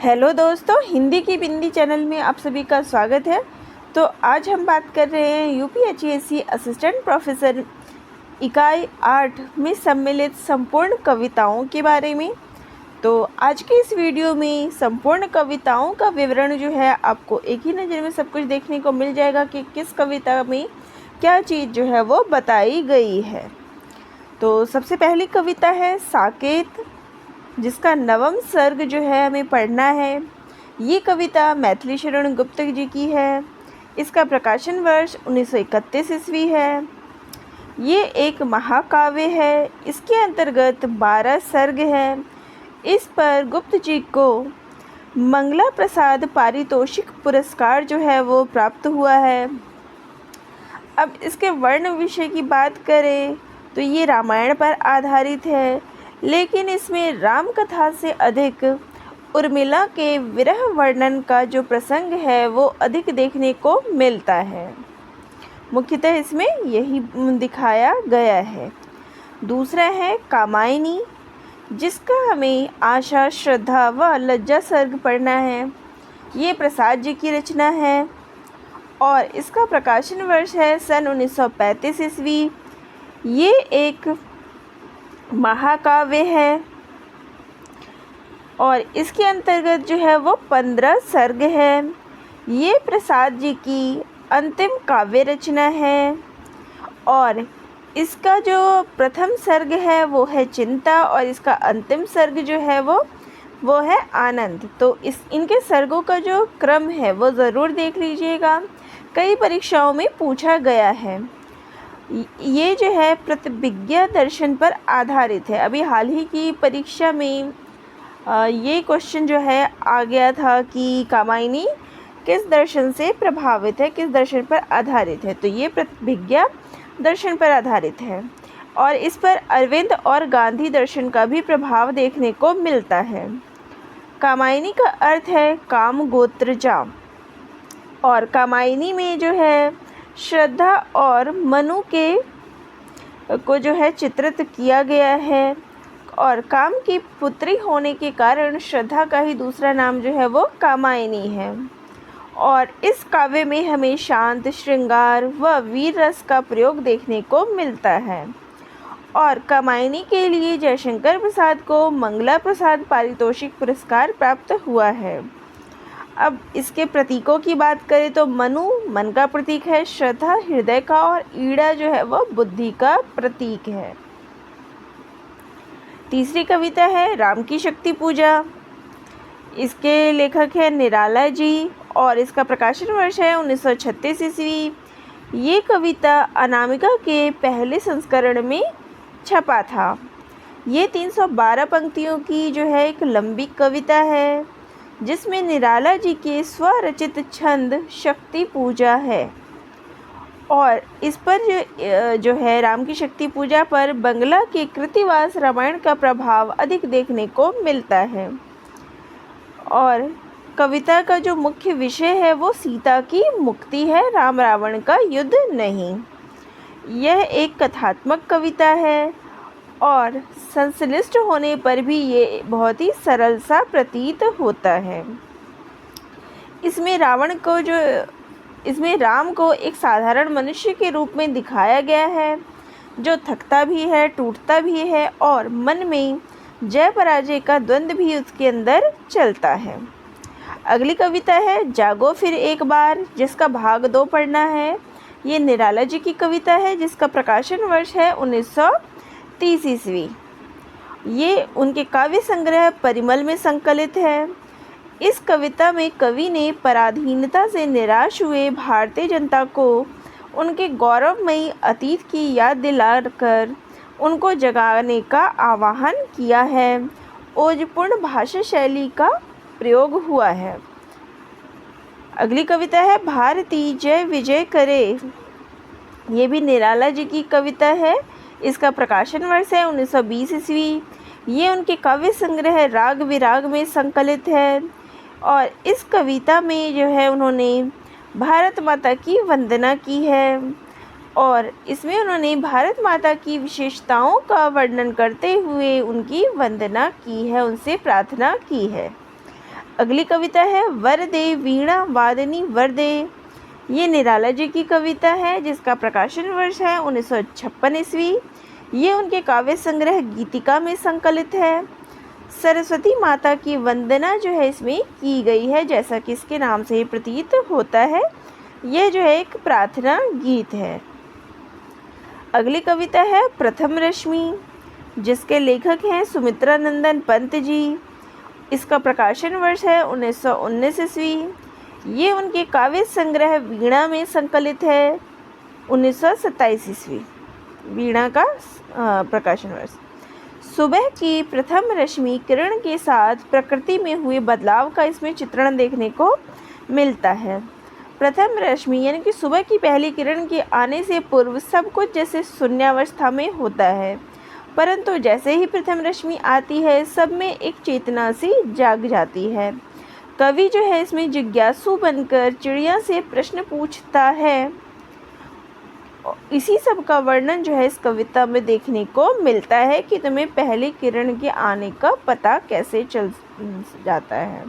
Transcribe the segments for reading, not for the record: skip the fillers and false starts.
Hello दोस्तों, हिंदी की बिंदी channel में आप सभी का स्वागत है। तो आज हम बात कर रहे हैं यूपीएचएससी असिस्टेंट प्रोफेसर इकाई 8 में सम्मिलित संपूर्ण कविताओं के बारे में। तो आज के इस वीडियो में संपूर्ण कविताओं का विवरण जो है आपको एक ही नज़र में सब कुछ देखने को मिल जाएगा कि किस कविता में क्या चीज़ जो है वो बताई गई है। तो सबसे पहली कविता है साकेत, जिसका नवम सर्ग जो है हमें पढ़ना है। ये कविता मैथिली शरण गुप्त जी की है। इसका प्रकाशन वर्ष 1931 ईस्वी है। ये एक महाकाव्य है। इसके अंतर्गत 12 सर्ग हैं। इस पर गुप्त जी को मंगला प्रसाद पारितोषिक पुरस्कार जो है वो प्राप्त हुआ है। अब इसके वर्ण विषय की बात करें तो ये रामायण पर आधारित है, लेकिन इसमें राम कथा से अधिक उर्मिला के विरह वर्णन का जो प्रसंग है वो अधिक देखने को मिलता है। मुख्यतः इसमें यही दिखाया गया है। दूसरा है कामायनी, जिसका हमें आशा, श्रद्धा व लज्जा सर्ग पढ़ना है। ये प्रसाद जी की रचना है और इसका प्रकाशन वर्ष है सन 1935 ईस्वी। ये एक महाकाव्य है और इसके अंतर्गत जो है वो 15 सर्ग है। ये प्रसाद जी की अंतिम काव्य रचना है और इसका जो प्रथम सर्ग है वो है चिंता और इसका अंतिम सर्ग जो है वो है आनंद। तो इनके सर्गों का जो क्रम है वो ज़रूर देख लीजिएगा, कई परीक्षाओं में पूछा गया है। ये जो है प्रतिभिज्ञा दर्शन पर आधारित है। अभी हाल ही की परीक्षा में ये क्वेश्चन जो है आ गया था कि कामायनी किस दर्शन से प्रभावित है, किस दर्शन पर आधारित है। तो ये प्रतिभिज्ञा दर्शन पर आधारित है और इस पर अरविंद और गांधी दर्शन का भी प्रभाव देखने को मिलता है। कामायनी का अर्थ है काम गोत्र जा और कामायनी में जो है श्रद्धा और मनु के को जो है चित्रित किया गया है और काम की पुत्री होने के कारण श्रद्धा का ही दूसरा नाम जो है वो कामायनी है। और इस काव्य में हमें शांत, श्रृंगार व वीर रस का प्रयोग देखने को मिलता है। और कामायनी के लिए जयशंकर प्रसाद को मंगला प्रसाद पारितोषिक पुरस्कार प्राप्त हुआ है। अब इसके प्रतीकों की बात करें तो मनु मन का प्रतीक है, श्रद्धा हृदय का और ईड़ा जो है वह बुद्धि का प्रतीक है। तीसरी कविता है राम की शक्ति पूजा। इसके लेखक है निराला जी और इसका प्रकाशन वर्ष है 1936 ईस्वी। ये कविता अनामिका के पहले संस्करण में छपा था। ये 312 पंक्तियों की जो है एक लंबी कविता है, जिसमें निराला जी के स्वरचित छंद शक्ति पूजा है और इस पर जो है राम की शक्ति पूजा पर बंगला के कृतिवास रामायण का प्रभाव अधिक देखने को मिलता है। और कविता का जो मुख्य विषय है वो सीता की मुक्ति है, राम रावण का युद्ध नहीं। यह एक कथात्मक कविता है और संश्लिष्ट होने पर भी ये बहुत ही सरल सा प्रतीत होता है। इसमें राम को एक साधारण मनुष्य के रूप में दिखाया गया है, जो थकता भी है, टूटता भी है और मन में जय पराजय का द्वंद्व भी उसके अंदर चलता है। अगली कविता है जागो फिर एक बार, जिसका भाग 2 पढ़ना है। ये निराला जी की कविता है, जिसका प्रकाशन वर्ष है 1930 ईस्वी। ये उनके काव्य संग्रह परिमल में संकलित है। इस कविता में कवि ने पराधीनता से निराश हुए भारतीय जनता को उनके गौरवमयी अतीत की याद दिलाकर उनको जगाने का आह्वान किया है। ओजपूर्ण भाषा शैली का प्रयोग हुआ है। अगली कविता है भारती जय विजय करे। ये भी निराला जी की कविता है। इसका प्रकाशन वर्ष है 1920 ईस्वी। ये उनके काव्य संग्रह राग विराग में संकलित है और इस कविता में जो है उन्होंने भारत माता की वंदना की है और इसमें उन्होंने भारत माता की विशेषताओं का वर्णन करते हुए उनकी वंदना की है, उनसे प्रार्थना की है। अगली कविता है वरदे वीणा वादनी वरदे। ये निराला जी की कविता है जिसका प्रकाशन वर्ष है 1956 ईस्वी। ये उनके काव्य संग्रह गीतिका में संकलित है। सरस्वती माता की वंदना जो है इसमें की गई है, जैसा कि इसके नाम से ही प्रतीत होता है। यह जो है एक प्रार्थना गीत है। अगली कविता है प्रथम रश्मि, जिसके लेखक हैं सुमित्रा नंदन पंत जी। इसका प्रकाशन वर्ष है 1919 ईस्वी। ये उनके काव्य संग्रह वीणा में संकलित है 1927 ईस्वी। वीणा का प्रकाशन वर्ष। सुबह की प्रथम रश्मि किरण के साथ प्रकृति में हुए बदलाव का इसमें चित्रण देखने को मिलता है। प्रथम रश्मि यानी कि सुबह की पहली किरण के आने से पूर्व सब कुछ जैसे शून्यावस्था में होता है, परंतु जैसे ही प्रथम रश्मि आती है सब में एक चेतना सी जाग जाती है। कवि जो है इसमें जिज्ञासु बनकर चिड़िया से प्रश्न पूछता है। इसी सब का वर्णन जो है इस कविता में देखने को मिलता है कि तुम्हें पहली किरण के आने का पता कैसे चल जाता है।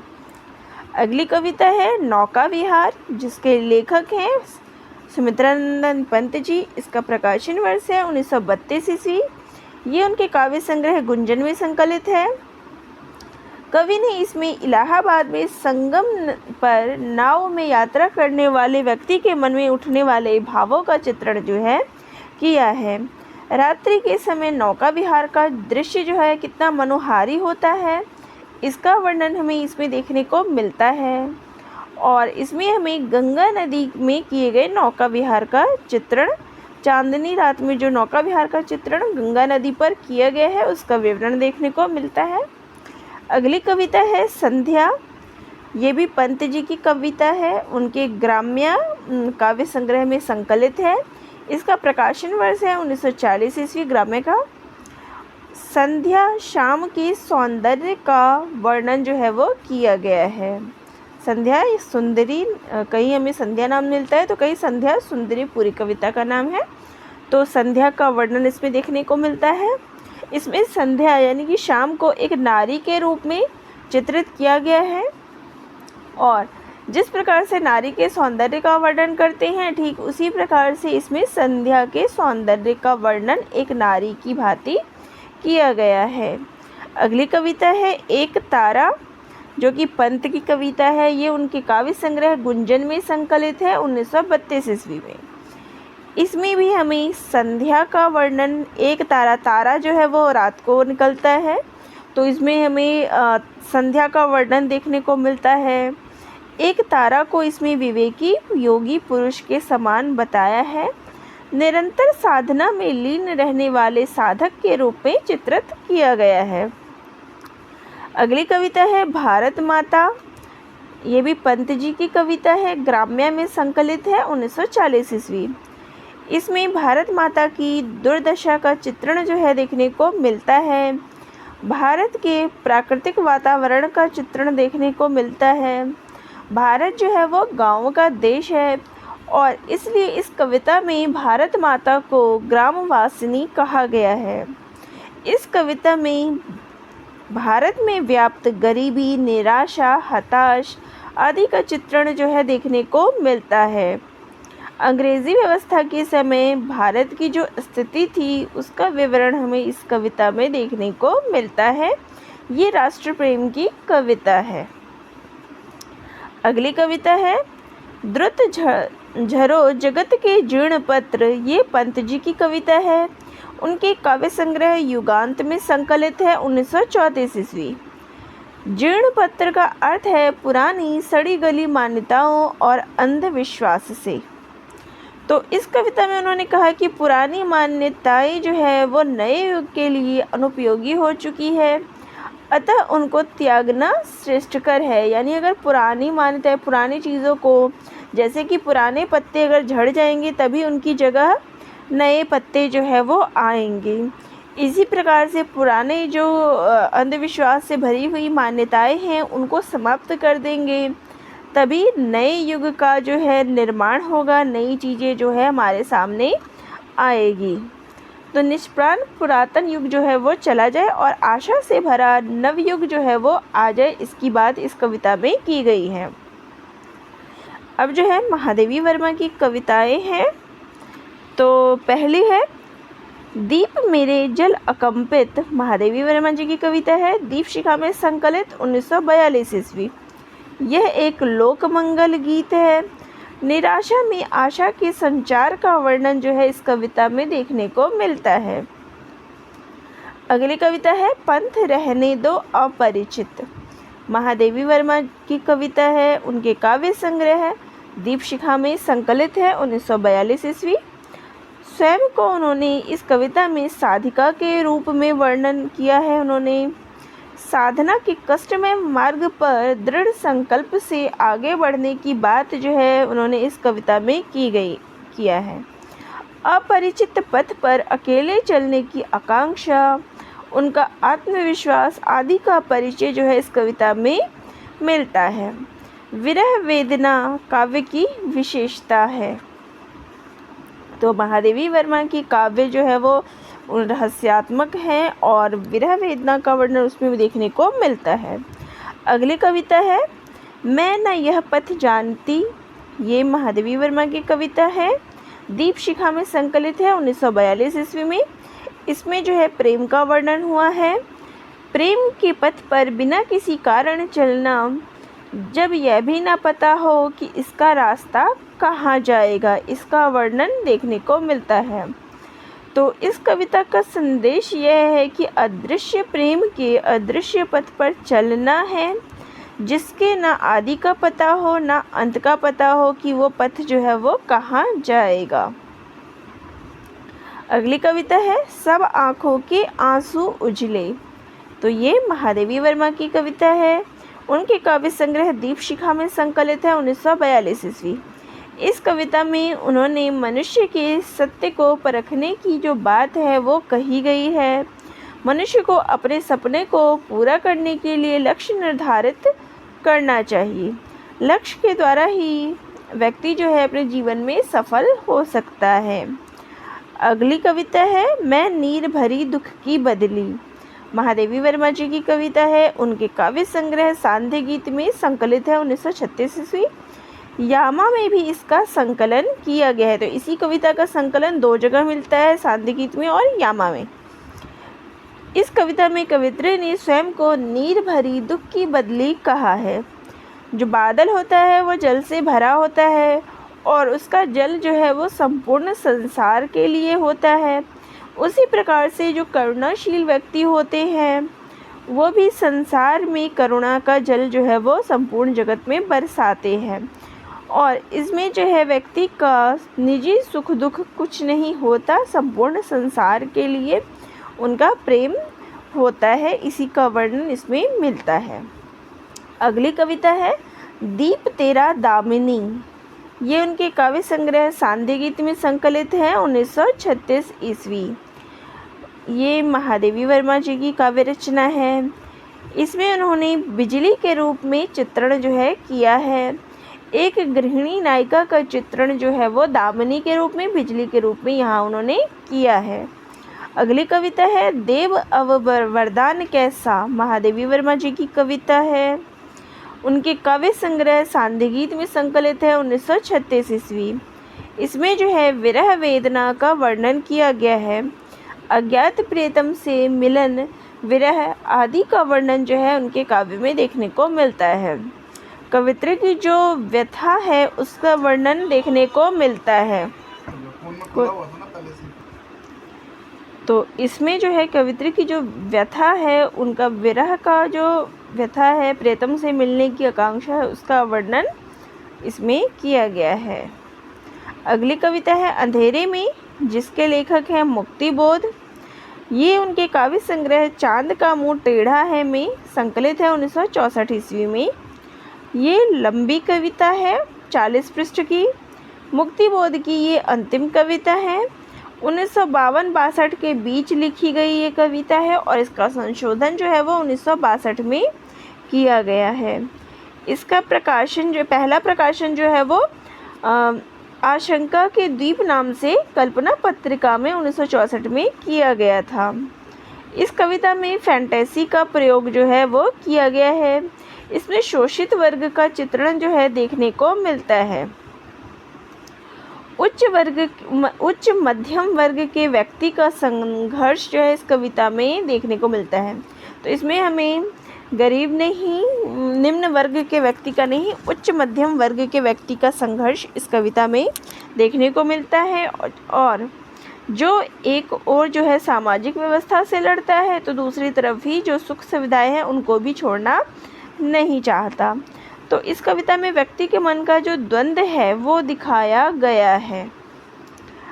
अगली कविता है नौका विहार, जिसके लेखक हैं सुमित्रानंदन पंत जी। इसका प्रकाशन वर्ष है 1932 ईस्वी। ये उनके काव्य संग्रह गुंजन में संकलित है। कवि ने इसमें इलाहाबाद में संगम पर नाव में यात्रा करने वाले व्यक्ति के मन में उठने वाले भावों का चित्रण जो है किया है। रात्रि के समय नौका विहार का दृश्य जो है कितना मनोहारी होता है, इसका वर्णन हमें इसमें देखने को मिलता है। और इसमें हमें गंगा नदी में किए गए नौका विहार का चित्रण, चांदनी रात में जो नौका विहार का चित्रण गंगा नदी पर किया गया है उसका विवरण देखने को मिलता है। अगली कविता है संध्या। ये भी पंत जी की कविता है, उनके ग्राम्य काव्य संग्रह में संकलित है। इसका प्रकाशन वर्ष है 1940 ईस्वी। ग्राम्य का संध्या शाम के सौंदर्य का वर्णन जो है वो किया गया है। संध्या सुंदरी, कहीं हमें संध्या नाम मिलता है तो कहीं संध्या सुंदरी पूरी कविता का नाम है। तो संध्या का वर्णन इसमें देखने को मिलता है। इसमें संध्या यानी कि शाम को एक नारी के रूप में चित्रित किया गया है और जिस प्रकार से नारी के सौंदर्य का वर्णन करते हैं ठीक उसी प्रकार से इसमें संध्या के सौंदर्य का वर्णन एक नारी की भांति किया गया है। अगली कविता है एक तारा, जो कि पंत की कविता है। ये उनके काव्य संग्रह गुंजन में संकलित है 1932 ईस्वी में। इसमें भी हमें संध्या का वर्णन, एक तारा जो है वो रात को निकलता है तो इसमें हमें संध्या का वर्णन देखने को मिलता है। एक तारा को इसमें विवेकी योगी पुरुष के समान बताया है। निरंतर साधना में लीन रहने वाले साधक के रूप में चित्रित किया गया है। अगली कविता है भारत माता। ये भी पंत जी की कविता है, ग्राम्य में संकलित है 1940 ईस्वी। इसमें भारत माता की दुर्दशा का चित्रण जो है देखने को मिलता है। भारत के प्राकृतिक वातावरण का चित्रण देखने को मिलता है। भारत जो है वो गाँव का देश है और इसलिए इस कविता में भारत माता को ग्रामवासिनी कहा गया है। इस कविता में भारत में व्याप्त गरीबी, निराशा, हताश आदि का चित्रण जो है देखने को मिलता है। अंग्रेज़ी व्यवस्था के समय भारत की जो स्थिति थी उसका विवरण हमें इस कविता में देखने को मिलता है। ये राष्ट्र प्रेम की कविता है। अगली कविता है द्रुत झरो जगत के जीर्ण पत्र। ये पंत जी की कविता है, उनके काव्य संग्रह युगांत में संकलित है 1934 ईस्वी। जीर्ण पत्र का अर्थ है पुरानी सड़ी गली मान्यताओं और अंधविश्वास से। तो इस कविता में उन्होंने कहा कि पुरानी मान्यताएं जो है वो नए युग के लिए अनुपयोगी हो चुकी है, अतः उनको त्यागना श्रेष्ठकर है। यानी अगर पुरानी मान्यताएं, पुरानी चीज़ों को, जैसे कि पुराने पत्ते अगर झड़ जाएंगे तभी उनकी जगह नए पत्ते जो है वो आएंगे, इसी प्रकार से पुराने जो अंधविश्वास से भरी हुई मान्यताएं हैं उनको समाप्त कर देंगे, तभी नए युग का जो है निर्माण होगा, नई चीज़ें जो है हमारे सामने आएगी। तो निष्प्राण पुरातन युग जो है वो चला जाए और आशा से भरा नवयुग जो है वो आ जाए, इसकी बात इस कविता में की गई है। अब जो है महादेवी वर्मा की कविताएं हैं। तो पहली है दीप मेरे जल अकंपित, महादेवी वर्मा जी की कविता है, दीप शिखा में संकलित 1942 ईस्वी। यह एक लोक मंगल गीत है। निराशा में आशा के संचार का वर्णन जो है इस कविता में देखने को मिलता है। अगली कविता है पंथ रहने दो अपरिचित, महादेवी वर्मा की कविता है, उनके काव्य संग्रह है, दीप शिखा में संकलित है 1942 ईस्वी। स्वयं को उन्होंने इस कविता में साधिका के रूप में वर्णन किया है। उन्होंने साधना के कष्टमय मार्ग पर दृढ़ संकल्प से आगे बढ़ने की बात जो है उन्होंने इस कविता में किया है। अपरिचित पथ पर अकेले चलने की आकांक्षा, उनका आत्मविश्वास आदि का परिचय जो है इस कविता में मिलता है। विरह वेदना काव्य की विशेषता है। तो महादेवी वर्मा की काव्य जो है वो रहस्यात्मक है और विरह वेदना का वर्णन उसमें भी देखने को मिलता है। अगली कविता है मैं न यह पथ जानती, ये महादेवी वर्मा की कविता है, दीप शिखा में संकलित है 1942 ईस्वी में। इसमें जो है प्रेम का वर्णन हुआ है। प्रेम के पथ पर बिना किसी कारण चलना, जब यह भी ना पता हो कि इसका रास्ता कहाँ जाएगा, इसका वर्णन देखने को मिलता है। तो इस कविता का संदेश यह है कि अदृश्य प्रेम के अदृश्य पथ पर चलना है, जिसके ना आदि का पता हो ना अंत का पता हो कि वो पथ जो है वो कहाँ जाएगा। अगली कविता है सब आँखों के आंसू उजले, तो ये महादेवी वर्मा की कविता है, उनके काव्य संग्रह दीप शिखा में संकलित है 1942 ईस्वी। इस कविता में उन्होंने मनुष्य के सत्य को परखने की जो बात है वो कही गई है। मनुष्य को अपने सपने को पूरा करने के लिए लक्ष्य निर्धारित करना चाहिए। लक्ष्य के द्वारा ही व्यक्ति जो है अपने जीवन में सफल हो सकता है। अगली कविता है मैं नीर भरी दुख की बदली, महादेवी वर्मा जी की कविता है, उनके काव्य संग्रह सांध्य गीत में संकलित है 1936 ईस्वी। यामा में भी इसका संकलन किया गया है। तो इसी कविता का संकलन दो जगह मिलता है, सांध्य गीत में और यामा में। इस कविता में कवित्री ने स्वयं को नीर भरी दुख की बदली कहा है। जो बादल होता है वो जल से भरा होता है और उसका जल जो है वो संपूर्ण संसार के लिए होता है। उसी प्रकार से जो करुणाशील व्यक्ति होते हैं वो भी संसार में करुणा का जल जो है वो संपूर्ण जगत में बरसाते हैं। और इसमें जो है व्यक्ति का निजी सुख दुख कुछ नहीं होता, संपूर्ण संसार के लिए उनका प्रेम होता है, इसी का वर्णन इसमें मिलता है। अगली कविता है दीप तेरा दामिनी, ये उनके काव्य संग्रह सांध्य गीत में संकलित है 1936 ईस्वी। ये महादेवी वर्मा जी की काव्य रचना है। इसमें उन्होंने बिजली के रूप में चित्रण जो है किया है। एक गृहिणी नायिका का चित्रण जो है वो दामिनी के रूप में, बिजली के रूप में यहाँ उन्होंने किया है। अगली कविता है देव अव वरदान कैसा, महादेवी वर्मा जी की कविता है, उनके काव्य संग्रह सांध्य गीत में संकलित है 1936 ईस्वी। इसमें जो है विरह वेदना का वर्णन किया गया है। अज्ञात प्रियतम से मिलन, विरह आदि का वर्णन जो है उनके काव्य में देखने को मिलता है। कवित्री की जो व्यथा है उसका वर्णन देखने को मिलता है। तो इसमें जो है कवित्री की जो व्यथा है, उनका विरह का जो व्यथा है, प्रियतम से मिलने की आकांक्षा है, उसका वर्णन इसमें किया गया है। अगली कविता है अंधेरे में, जिसके लेखक हैं मुक्तिबोध। ये उनके काव्य संग्रह चांद का मुंह टेढ़ा है में संकलित है 1964 ईस्वी में। ये लंबी कविता है, 40 पृष्ठ की। मुक्तिबोध की ये अंतिम कविता है। 1952-62 के बीच लिखी गई ये कविता है और इसका संशोधन जो है वो 1962 में किया गया है। इसका प्रकाशन जो पहला प्रकाशन जो है वो आशंका के द्वीप नाम से कल्पना पत्रिका में 1964 में किया गया था। इस कविता में फैंटेसी का प्रयोग जो है वो किया गया है। इसमें शोषित वर्ग का चित्रण जो है देखने को मिलता है। उच्च मध्यम वर्ग के व्यक्ति का संघर्ष जो है इस कविता में देखने को मिलता है। तो इसमें हमें गरीब नहीं, निम्न वर्ग के व्यक्ति का नहीं, उच्च मध्यम वर्ग के व्यक्ति का संघर्ष इस कविता में देखने को मिलता है। और जो एक और जो है सामाजिक व्यवस्था से लड़ता है, तो दूसरी तरफ ही जो सुख सुविधाएं हैं उनको भी छोड़ना नहीं चाहता। तो इस कविता में व्यक्ति के मन का जो द्वंद्व है वो दिखाया गया है।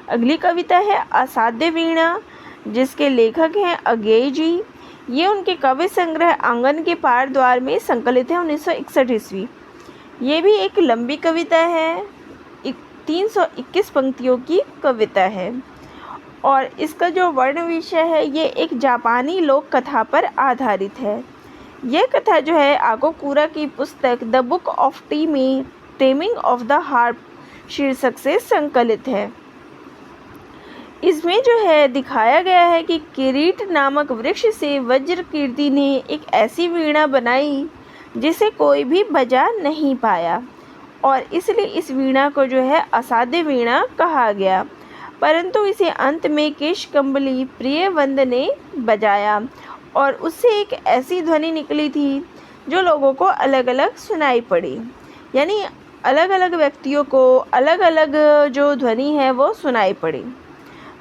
अगली कविता है असाध्य वीणा, जिसके लेखक हैं अज्ञेय जी। ये उनके काव्य संग्रह आंगन के पार द्वार में संकलित है 1961 ईस्वी। ये भी एक लंबी कविता है, 321 पंक्तियों की कविता है। और इसका जो वर्ण विषय है ये एक जापानी लोक कथा पर आधारित है। यह कथा जो है आकोकुरा की पुस्तक the book of taming of the harp शीर्षक से संकलित है। इसमें जो है दिखाया गया है कि किरीट नामक वृक्ष से वज्रकीर्ति ने एक ऐसी वीणा बनाई जिसे कोई भी बजा नहीं पाया, और इसलिए इस वीणा को जो है असाध्य वीणा कहा गया। परंतु इसे अंत में केशकम्बली प्रियवंद ने बजाया और उससे एक ऐसी ध्वनि निकली थी जो लोगों को अलग अलग सुनाई पड़ी। यानी अलग अलग व्यक्तियों को अलग अलग जो ध्वनि है वो सुनाई पड़ी।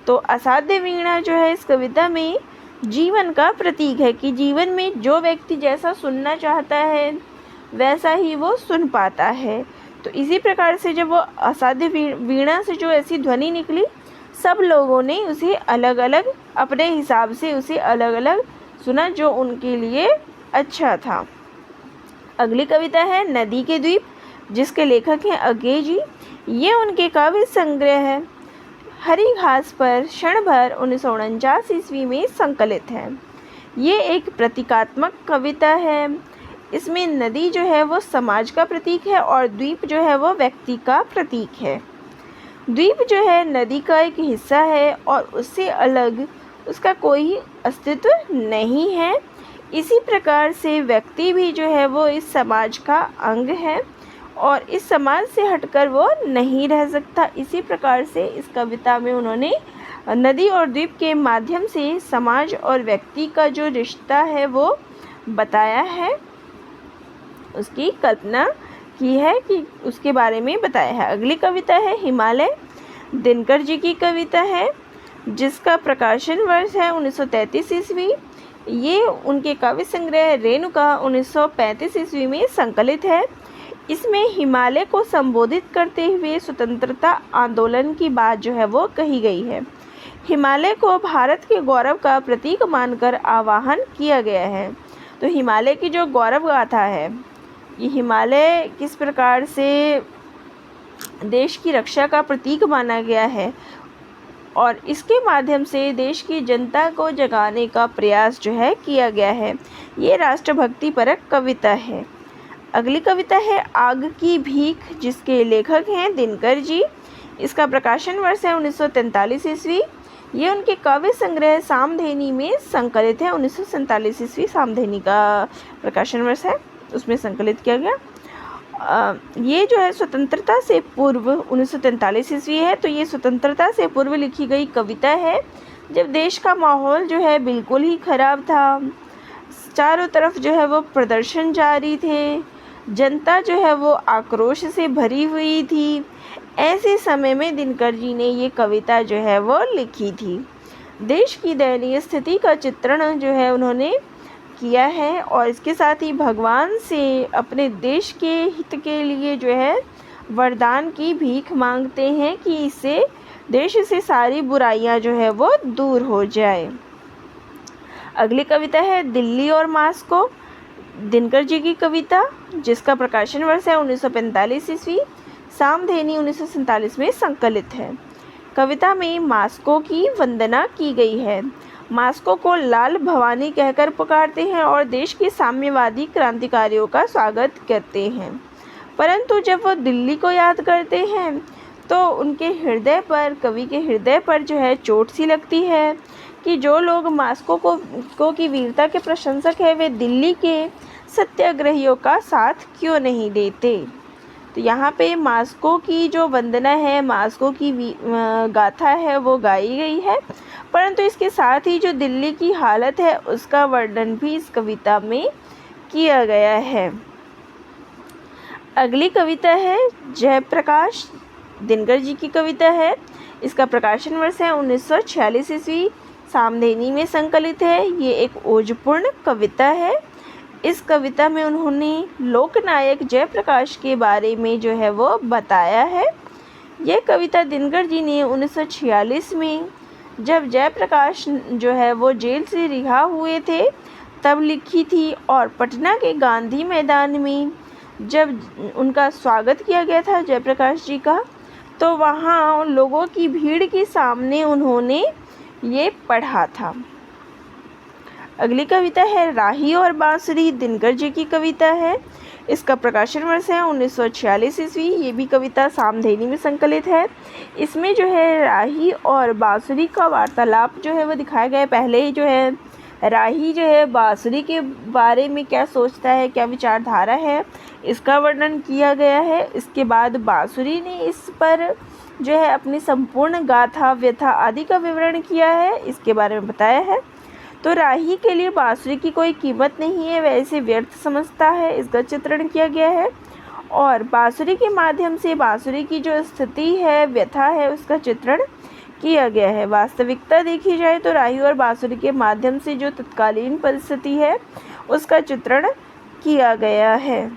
तो असाध्य वीणा जो है इस कविता में जीवन का प्रतीक है कि जीवन में जो व्यक्ति जैसा सुनना चाहता है वैसा ही वो सुन पाता है। तो इसी प्रकार से जब वो असाध्य वीणा से जो ऐसी ध्वनि निकली, सब लोगों ने उसे अलग अलग अपने हिसाब से उसे अलग अलग सुना जो उनके लिए अच्छा था। अगली कविता है नदी के द्वीप, जिसके लेखक हैं अज्ञेय जी। ये उनके काव्य संग्रह है हरी घास पर क्षण भर 1949 ईस्वी में संकलित है। ये एक प्रतीकात्मक कविता है। इसमें नदी जो है वो समाज का प्रतीक है और द्वीप जो है वो व्यक्ति का प्रतीक है। द्वीप जो है नदी का एक हिस्सा है और उससे अलग उसका कोई अस्तित्व नहीं है। इसी प्रकार से व्यक्ति भी जो है वो इस समाज का अंग है और इस समाज से हटकर वो नहीं रह सकता। इसी प्रकार से इस कविता में उन्होंने नदी और द्वीप के माध्यम से समाज और व्यक्ति का जो रिश्ता है वो बताया है, उसकी कल्पना की है कि उसके बारे में बताया है। अगली कविता है हिमालय, दिनकर जी की कविता है जिसका प्रकाशन वर्ष है 1933 ईस्वी। ये उनके काव्य संग्रह रेणुका 1935 ईस्वी में संकलित है। इसमें हिमालय को संबोधित करते हुए स्वतंत्रता आंदोलन की बात जो है वो कही गई है। हिमालय को भारत के गौरव का प्रतीक मानकर आह्वान किया गया है। तो हिमालय की जो गौरव गाथा है, ये हिमालय किस प्रकार से देश की रक्षा का प्रतीक माना गया है और इसके माध्यम से देश की जनता को जगाने का प्रयास जो है किया गया है। ये राष्ट्रभक्ति परक कविता है। अगली कविता है आग की भीख, जिसके लेखक हैं दिनकर जी। इसका प्रकाशन वर्ष है 1943 ईस्वी। ये उनके काव्य संग्रह सामधेनी में संकलित है। 1947 ईस्वी सामधेनी का प्रकाशन वर्ष है, उसमें संकलित किया गया। ये जो है स्वतंत्रता से पूर्व 1943 ईस्वी है। तो ये स्वतंत्रता से पूर्व लिखी गई कविता है, जब देश का माहौल जो है बिल्कुल ही ख़राब था। चारों तरफ जो है वो प्रदर्शन जारी थे, जनता जो है वो आक्रोश से भरी हुई थी। ऐसे समय में दिनकर जी ने ये कविता जो है वो लिखी थी। देश की दयनीय स्थिति का चित्रण जो है उन्होंने किया है और इसके साथ ही भगवान से अपने देश के हित के लिए जो है वरदान की भीख मांगते हैं कि इससे देश से सारी बुराइयां जो है वो दूर हो जाए। अगली कविता है दिल्ली और मास्को, दिनकर जी की कविता, जिसका प्रकाशन वर्ष है 1945 ईस्वी। सामधेनी 1947 में संकलित है। कविता में मास्को की वंदना की गई है। मास्को को लाल भवानी कहकर पुकारते हैं और देश के साम्यवादी क्रांतिकारियों का स्वागत करते हैं। परंतु जब वो दिल्ली को याद करते हैं तो उनके हृदय पर, कवि के हृदय पर जो है चोट सी लगती है कि जो लोग मास्को को की वीरता के प्रशंसक है, वे दिल्ली के सत्याग्रहियों का साथ क्यों नहीं देते। तो यहाँ पे मास्को की जो वंदना है, मास्को की गाथा है, वो गाई गई है, परंतु इसके साथ ही जो दिल्ली की हालत है उसका वर्णन भी इस कविता में किया गया है। अगली कविता है जयप्रकाश दिनकर जी की कविता है। इसका प्रकाशन वर्ष है 1946 ईस्वी, सामधेनी में संकलित है। ये एक ओजपूर्ण कविता है। इस कविता में उन्होंने लोकनायक जयप्रकाश के बारे में जो है वो बताया है। यह कविता दिनकर जी ने 1946 में, जब जयप्रकाश जो है वो जेल से रिहा हुए थे, तब लिखी थी। और पटना के गांधी मैदान में जब उनका स्वागत किया गया था जयप्रकाश जी का, तो वहाँ लोगों की भीड़ के सामने उन्होंने ये पढ़ा था। अगली कविता है राही और बांसुरी, दिनकर जी की कविता है। इसका प्रकाशन वर्ष है 1946 ईस्वी। ये भी कविता सामधेनी में संकलित है। इसमें जो है राही और बांसुरी का वार्तालाप जो है वो दिखाया गया है। पहले ही जो है राही जो है बांसुरी के बारे में क्या सोचता है, क्या विचारधारा है, इसका वर्णन किया गया है। इसके बाद बांसुरी ने इस पर जो है अपनी संपूर्ण गाथा, व्यथा आदि का विवरण किया है, इसके बारे में बताया है। तो राही के लिए बांसुरी की कोई कीमत नहीं है, वह इसे व्यर्थ समझता है, इसका चित्रण किया गया है। और बांसुरी के माध्यम से बांसुरी की जो स्थिति है, व्यथा है, उसका चित्रण किया गया है। वास्तविकता देखी जाए तो राही और बांसुरी के माध्यम से जो तत्कालीन परिस्थिति है उसका चित्रण किया गया है।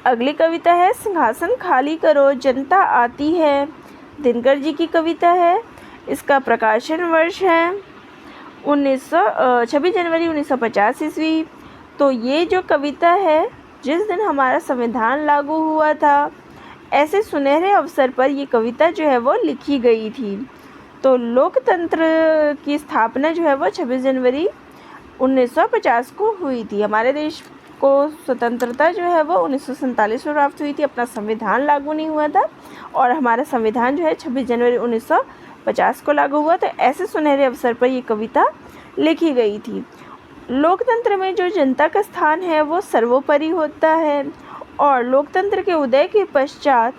अगली कविता है सिंहासन खाली करो जनता आती है, दिनकर जी की कविता है। इसका प्रकाशन वर्ष है 26 जनवरी 1950 ईस्वी। तो ये जो कविता है, जिस दिन हमारा संविधान लागू हुआ था, ऐसे सुनहरे अवसर पर ये कविता जो है वो लिखी गई थी। तो लोकतंत्र की स्थापना जो है वो 26 जनवरी 1950 को हुई थी। हमारे देश को स्वतंत्रता जो है वो 1947 में प्राप्त हुई थी। अपना संविधान लागू नहीं हुआ था और हमारा संविधान जो है 26 जनवरी 1950 को लागू हुआ। तो ऐसे सुनहरे अवसर पर ये कविता लिखी गई थी। लोकतंत्र में जो जनता का स्थान है वो सर्वोपरि होता है और लोकतंत्र के उदय के पश्चात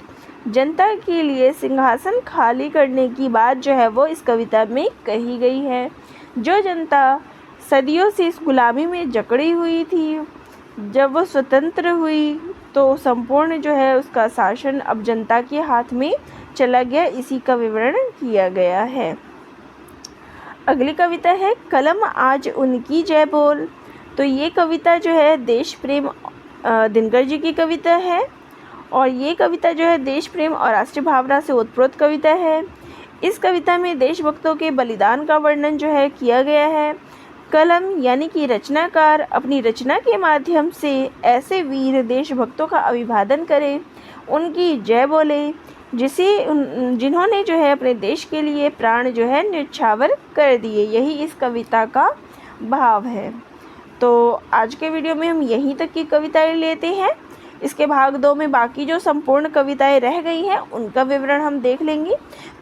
जनता के लिए सिंहासन खाली करने की बात जो है वो इस कविता में कही गई है। जो जनता सदियों से इस गुलामी में जकड़ी हुई थी, जब वो स्वतंत्र हुई तो संपूर्ण जो है उसका शासन अब जनता के हाथ में चला गया, इसी का विवरण किया गया है। अगली कविता है कलम आज उनकी जय बोल। तो ये कविता जो है देश प्रेम, दिनकर जी की कविता है और ये कविता जो है देश प्रेम और राष्ट्रीय भावना से ओतप्रोत कविता है। इस कविता में देशभक्तों के बलिदान का वर्णन जो है किया गया है। कलम यानी कि रचनाकार अपनी रचना के माध्यम से ऐसे वीर देशभक्तों का अभिवादन करें, उनकी जय बोले, जिन्होंने जो है अपने देश के लिए प्राण जो है न्यौछावर कर दिए। यही इस कविता का भाव है। तो आज के वीडियो में हम यहीं तक की कविताएं लेते हैं। इसके भाग 2 में बाकी जो संपूर्ण कविताएं रह गई हैं उनका विवरण हम देख लेंगे।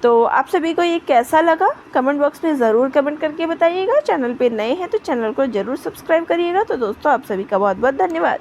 तो आप सभी को ये कैसा लगा कमेंट बॉक्स में ज़रूर कमेंट करके बताइएगा। चैनल पे नए हैं तो चैनल को ज़रूर सब्सक्राइब करिएगा। तो दोस्तों आप सभी का बहुत बहुत धन्यवाद।